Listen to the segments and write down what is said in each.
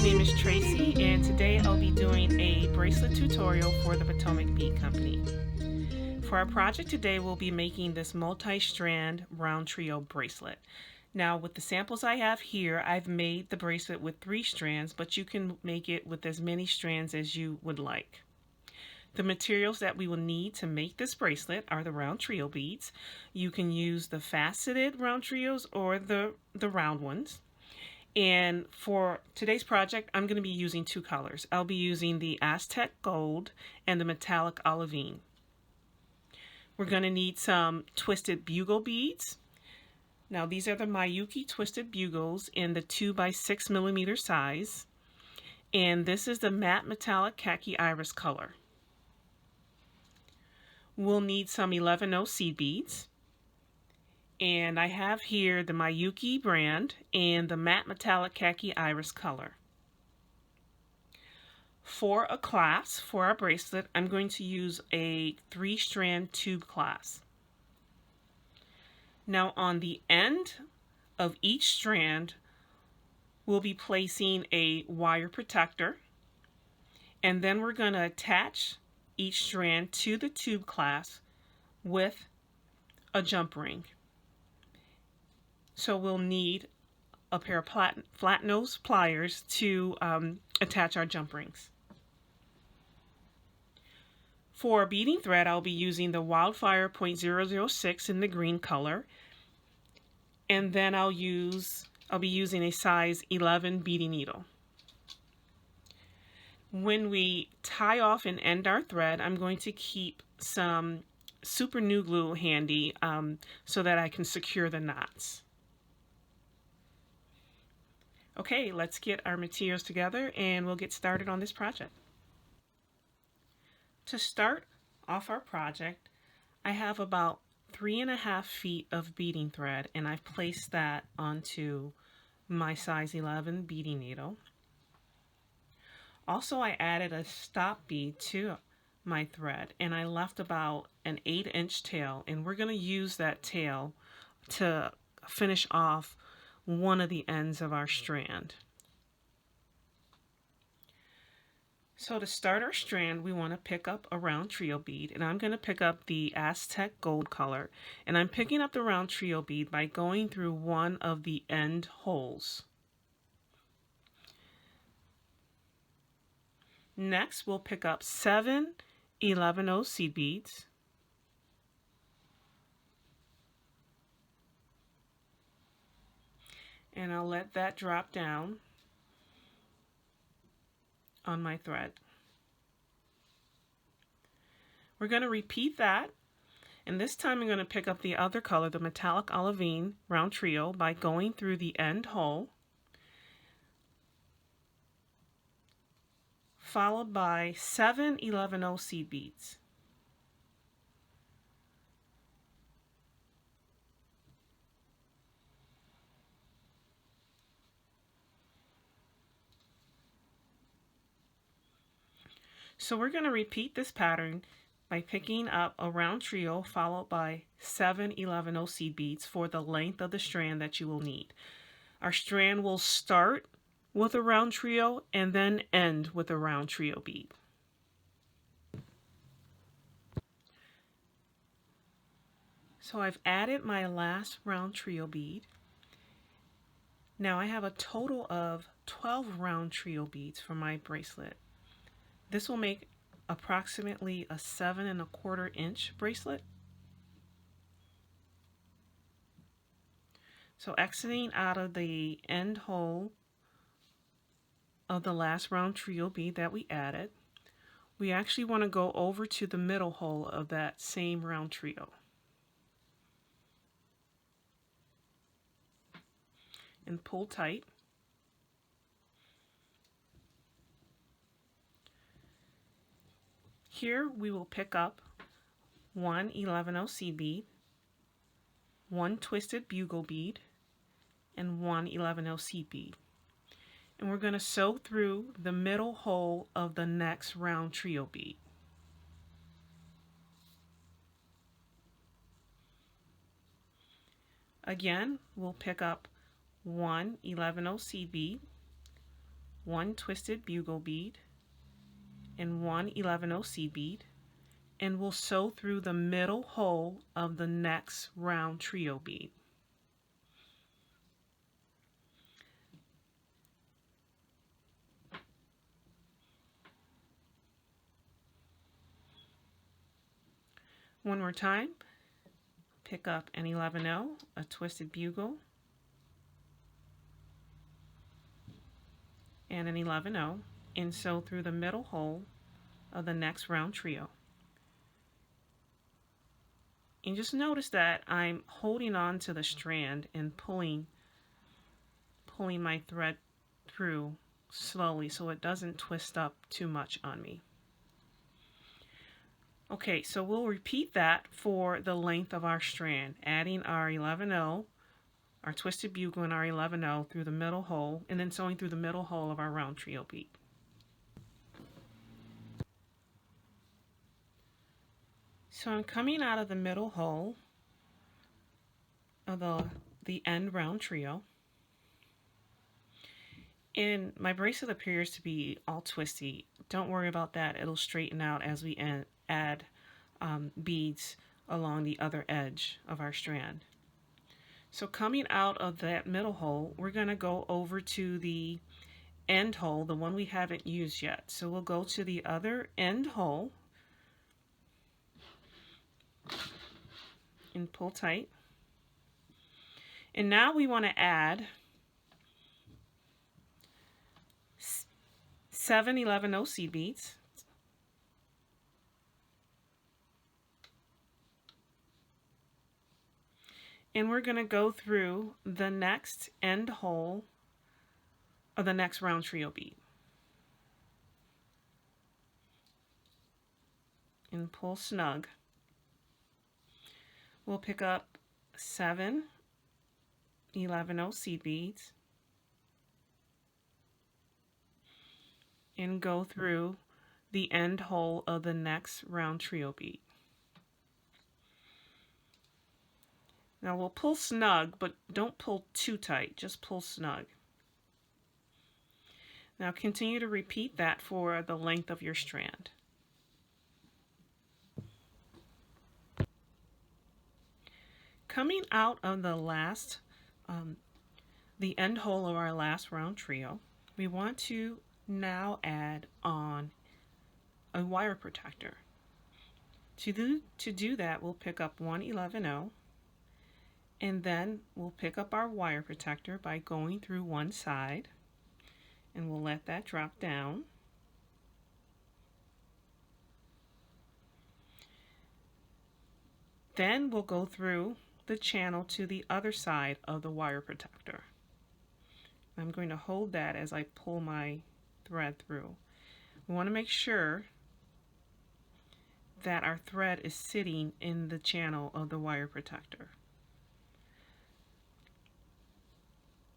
name is Tracy, and today I'll be doing a bracelet tutorial for the Potomac Bead Company. For our project today, we'll be making this multi-strand RounTrio bracelet. Now, with the samples I have here, I've made the bracelet with 3 strands, but you can make it with as many strands as you would like. The materials that we will need to make this bracelet are the RounTrio beads. You can use the faceted RounTrios or the round ones. And for today's project, I'm going to be using 2 colors. I'll be using the Aztec Gold and the Metallic Olivine. We're going to need some twisted bugle beads. Now these are the Miyuki twisted bugles in the 2x6mm size. And this is the matte metallic khaki iris color. We'll need some 11/0 seed beads. And I have here the Miyuki brand and the matte metallic khaki iris color. For a clasp for our bracelet, I'm going to use a 3-strand tube clasp. Now on the end of each strand, we'll be placing a wire protector, and then we're going to attach each strand to the tube clasp with a jump ring. So we'll need a pair of flat nose pliers to attach our jump rings. For beading thread, I'll be using the Wildfire .006 in the green color, and then I'll be using a size 11 beading needle. When we tie off and end our thread, I'm going to keep some super glue glue handy so that I can secure the knots. Okay, let's get our materials together and we'll get started on this project. To start off our project, I have about 3.5 feet of beading thread, and I've placed that onto my size 11 beading needle. Also, I added a stop bead to my thread, and I left about an 8-inch tail, and we're going to use that tail to finish off one of the ends of our strand. So to start our strand, we want to pick up a RounTrio bead, and I'm going to pick up the Aztec Gold color, and I'm picking up the RounTrio bead by going through one of the end holes. Next, we'll pick up 7 11/0 seed beads. And I'll let that drop down on my thread. We're going to repeat that, and this time I'm going to pick up the other color, the Metallic Olivine RounTrio, by going through the end hole, followed by 7 11/0 seed beads. So we're going to repeat this pattern by picking up a RounTrio followed by 7 11/0 seed beads for the length of the strand that you will need. Our strand will start with a RounTrio and then end with a RounTrio bead. So I've added my last RounTrio bead. Now I have a total of 12 RounTrio beads for my bracelet. This will make approximately a 7¼ inch bracelet. So exiting out of the end hole of the last RounTrio bead that we added, we actually want to go over to the middle hole of that same RounTrio. And pull tight. Here we will pick up 1 11/0 seed bead, 1 twisted bugle bead, and 1 11/0 seed bead. And we're going to sew through the middle hole of the next RounTrio bead. Again, we'll pick up 1 11/0 seed bead, 1 twisted bugle bead and 1 11/0 seed bead, and we'll sew through the middle hole of the next round trio bead. One more time, pick up an 11/0, a twisted bugle, and an 11/0, and sew through the middle hole of the next round trio. And just notice that I'm holding on to the strand and pulling my thread through slowly so it doesn't twist up too much on me. Okay, so we'll repeat that for the length of our strand, adding our 11/0, our twisted bugle and our 11/0 through the middle hole, and then sewing through the middle hole of our round trio bead. So I'm coming out of the middle hole of the end round trio, and my bracelet appears to be all twisty. Don't worry about that, it'll straighten out as we add beads along the other edge of our strand. So coming out of that middle hole, we're going to go over to the end hole, the one we haven't used yet. So we'll go to the other end hole and pull tight. And now we want to add 7 11/0 seed beads. And we're going to go through the next end hole of the next round trio bead. And pull snug. We'll pick up 7 11/0 seed beads and go through the end hole of the next round trio bead. Now we'll pull snug, but don't pull too tight, just pull snug. Now continue to repeat that for the length of your strand. Coming out of the last, the end hole of our last round trio, we want to now add on a wire protector. To do that, we'll pick up 1 11/0, and then we'll pick up our wire protector by going through one side, and we'll let that drop down. Then we'll go through the channel to the other side of the wire protector. I'm going to hold that as I pull my thread through. We want to make sure that our thread is sitting in the channel of the wire protector.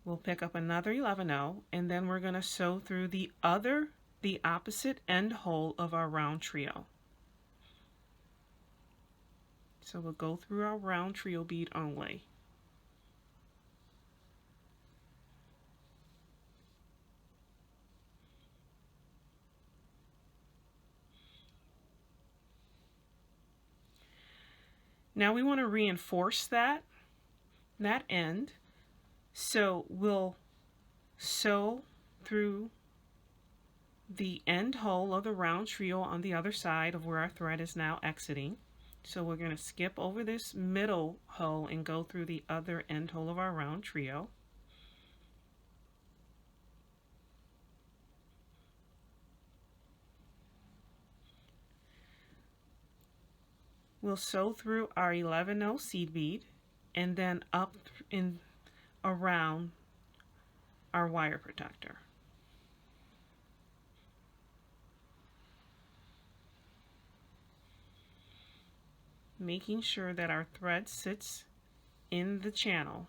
We'll pick up another 11/0, and then we're going to sew through the opposite end hole of our round trio. So we'll go through our round trio bead only. Now we want to reinforce that end. So we'll sew through the end hole of the round trio on the other side of where our thread is now exiting. So we're going to skip over this middle hole and go through the other end hole of our round trio. We'll sew through our 11/0 seed bead and then up in around our wire protector. Making sure that our thread sits in the channel.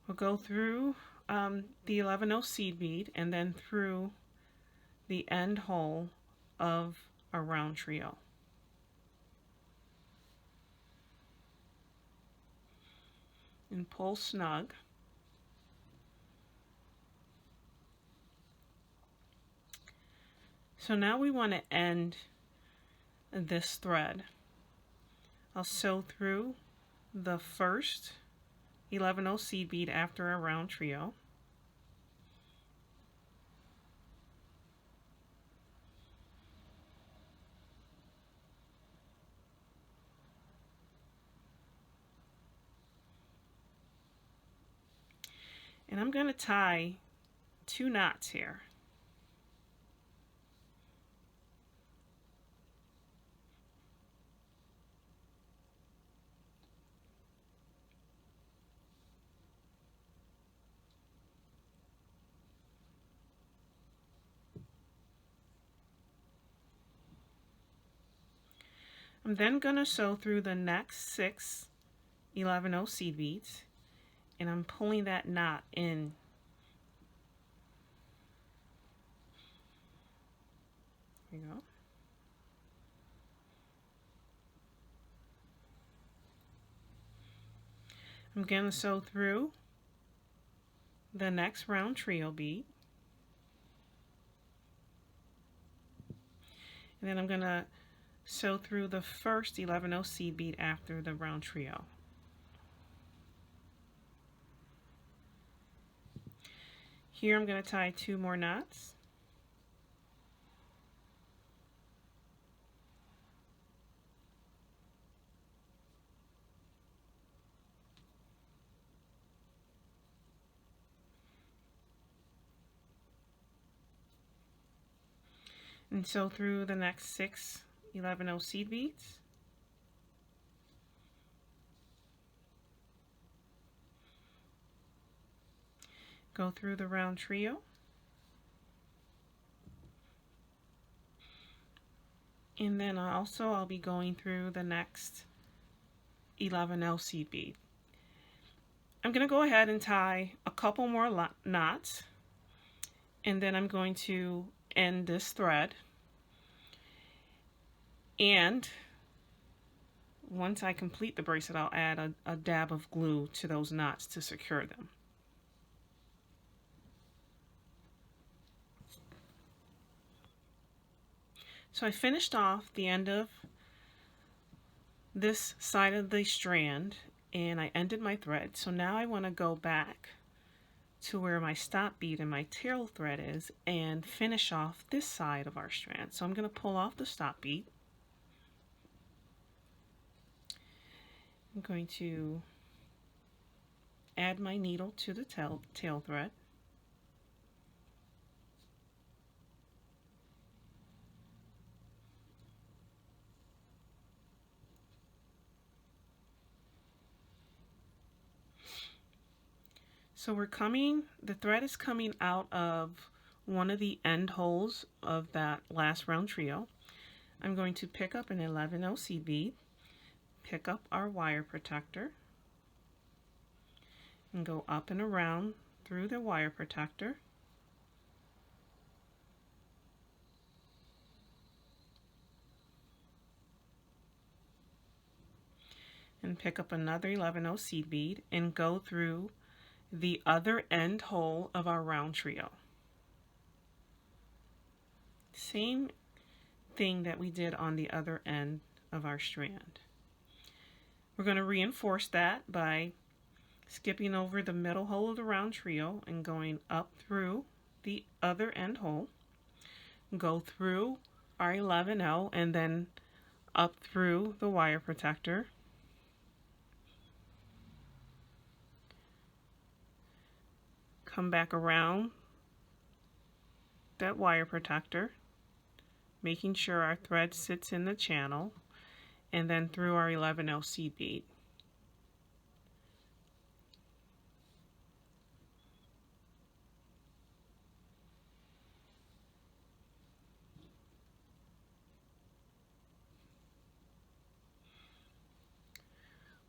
We'll go through the 11/0 seed bead and then through the end hole of our round trio. and pull snug. So now we want to end this thread. I'll sew through the first 11-0 seed bead after a round trio. And I'm going to tie 2 knots here. I'm then going to sew through the next 6 11-0 seed beads, and I'm pulling that knot in. There you go. I'm going to sew through the next round trio bead, and then I'm going to sew through the first 11-0 seed bead after the round trio. Here I'm going to tie 2 more knots. And sew through the next 6 11-0 seed beads. Go through the round trio. And then I'll be going through the next 11-0 seed bead. I'm going to go ahead and tie a couple more knots, and then I'm going to end this thread. And once I complete the bracelet, I'll add a dab of glue to those knots to secure them. So I finished off the end of this side of the strand, and I ended my thread. So now I want to go back to where my stop bead and my tail thread is and finish off this side of our strand. So I'm going to pull off the stop bead. I'm going to add my needle to the tail thread. So the thread is coming out of one of the end holes of that last round trio. I'm going to pick up an 11-0 seed bead, pick up our wire protector, and go up and around through the wire protector. And pick up another 11-0 seed bead and go through the other end hole of our round trio. Same thing that we did on the other end of our strand. We're going to reinforce that by skipping over the middle hole of the round trio and going up through the other end hole, go through our 11-0 and then up through the wire protector, come back around that wire protector, making sure our thread sits in the channel, and then through our 11-0 seed bead.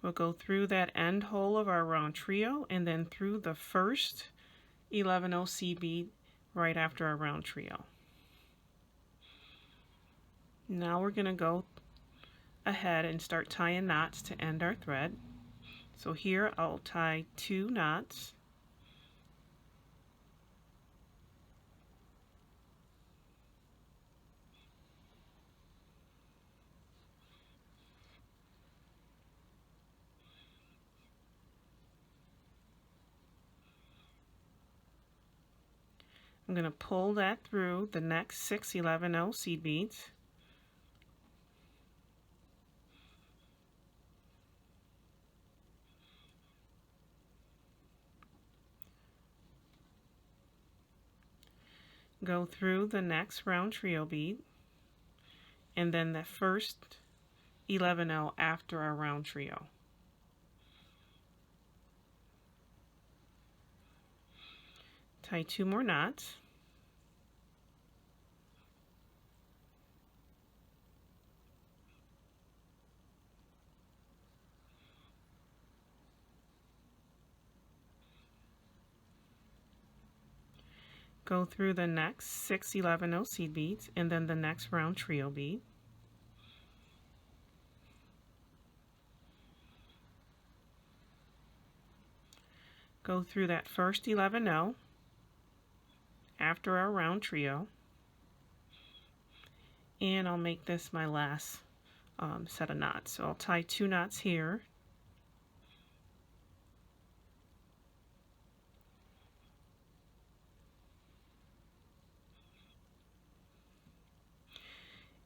We'll go through that end hole of our round trio and then through the first 11-0 seed bead right after our round trio. Now we're going to go ahead and start tying knots to end our thread. So here I'll tie 2 knots. I'm going to pull that through the next 6 11-0 seed beads. Go through the next round trio bead, and then the first 11-0 after our round trio. Tie 2 more knots. Go through the next 6 11-0 seed beads, and then the next round trio bead. Go through that first 11-0 after our round trio, and I'll make this my last set of knots. So I'll tie 2 knots here,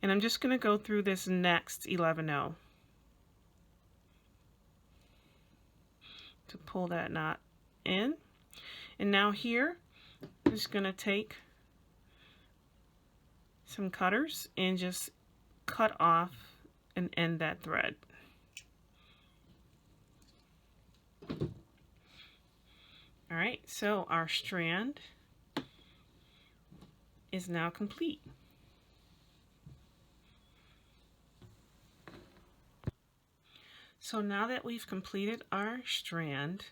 and I'm just going to go through this next 11-0 to pull that knot in. And now here I'm just going to take some cutters and just cut off and end that thread. Alright, so our strand is now complete. So now that we've completed our strand,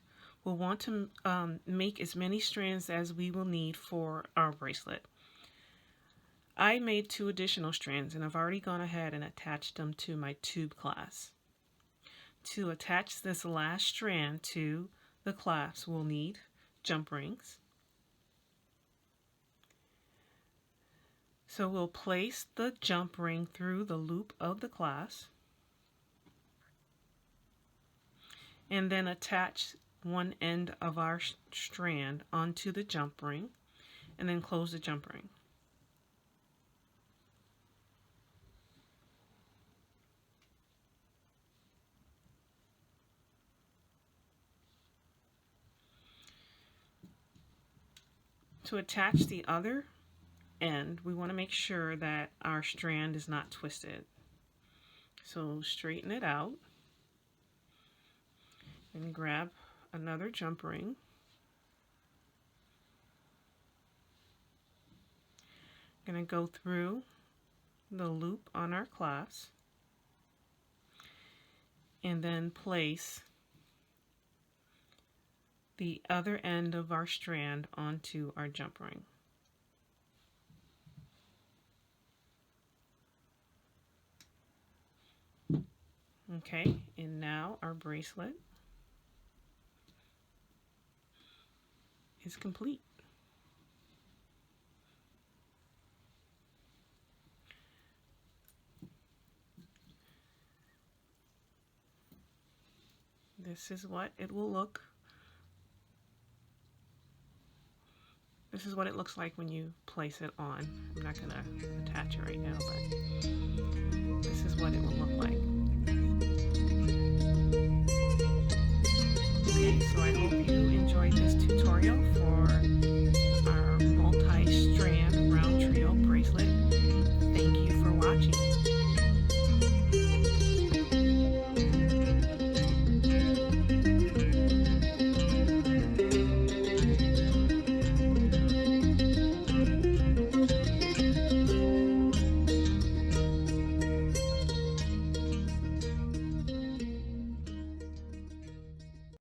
we'll want to make as many strands as we will need for our bracelet. I made 2 additional strands, and I've already gone ahead and attached them to my tube clasp. To attach this last strand to the clasp, we'll need jump rings. So we'll place the jump ring through the loop of the clasp, and then attach one end of our strand onto the jump ring, and then close the jump ring. To attach the other end, we want to make sure that our strand is not twisted. So straighten it out and grab another jump ring. I'm going to go through the loop on our clasp and then place the other end of our strand onto our jump ring. Okay, and now our bracelet is complete. This is what it will look. This is what it looks like when you place it on. I'm not going to attach it right now, but this is what it will look like. Okay, so I hope you enjoyed this tutorial for